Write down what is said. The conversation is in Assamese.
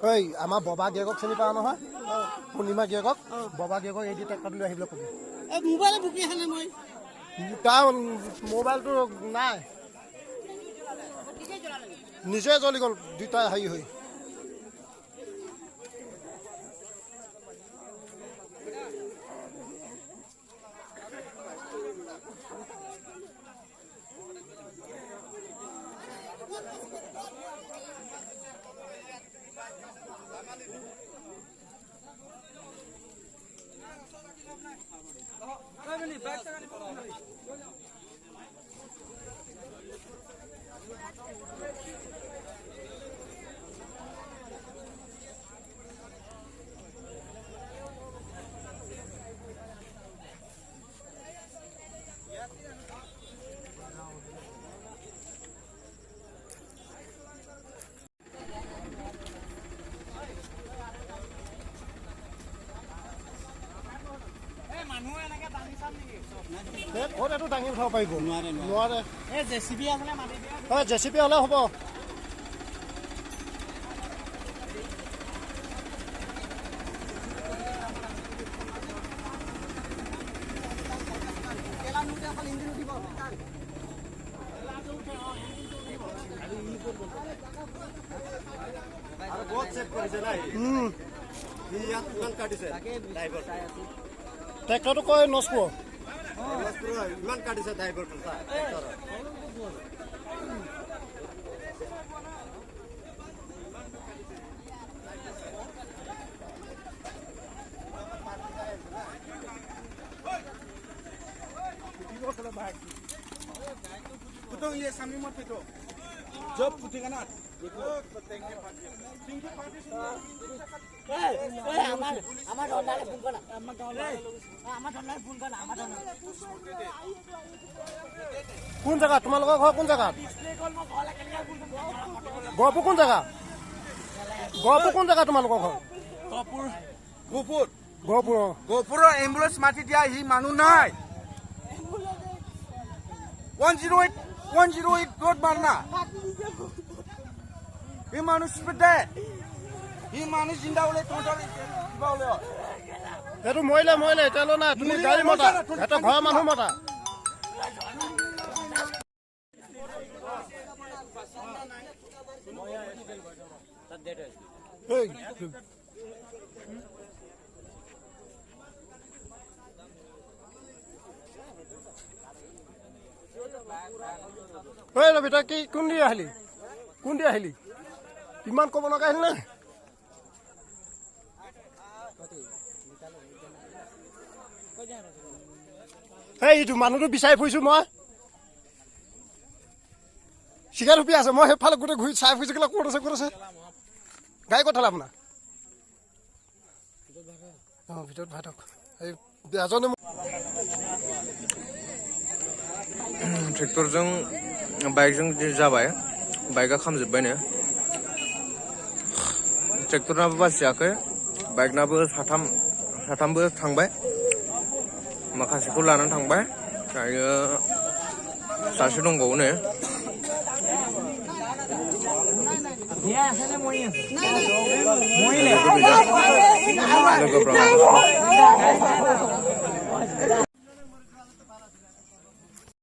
ঐ আমাৰ ববা গিয়েকক চিনি পাওঁ নহয় পূৰ্ণিমা গিয়েকক ববা গিয়েকক এই দি ট্ৰেক্টৰটো লৈ আহিবলৈ ক'বি মোবাইল বুকি আহে মই তাৰ মোবাইলটো নাই নিজে জ্বলি গ'ল দুটা হেৰি হৈ ক'ত এইটো দাঙি উঠাব পাৰিব নোৱাৰে জেচিবি আছে মাতি দিয়া হয় জেচিবি হ'লে হ'ব ট্ৰেক্টৰটো কৈ নচপো ইমান কাটিছে ড্ৰাইভাৰটো ये सामने मत फेंको जब फूटेगा ना কোন জেগা তোমালোকৰ ঘৰ কোন জেগাত গহপুৰ কোন জেগা তোমালোকৰ ঘৰ গহপুৰৰ এম্বুলেন্স মাতি দিয়া সি মানুহ নাই 108 रोड मारना ये मानुष पे ये मानुष जिंदा बोले टोटल बोले এইটো মৰিলে এতিয়ালৈ নাই তুমি গাড়ী মতা এটা ঘৰৰ মানুহ মতা ঐ ৰবি তই কি কোন দি আহিলি ইমান ক'ব লগা আহিল নে এইটো মানুহটো বিচাৰি ফুৰিছো মই চিগাৰেট হুপি আছে মই সেইফালে গোটেই ঘূৰি চাই ফুৰিছো ক'ত আছে গাড়ী ক'ত থ'লে আপোনাৰ ভিতৰত ভাই থাকক এই এজনে ट्रेक्टरजों बाइकजों जाबाय बाइकआ खामजोब्बायनो ट्रेक्टरनाबो बासियाखै बाइकनाबो साथामबो थांबाय माखासेखौ लानानै थांबाय दायो सासे दंबावोनो लोगोफ्रा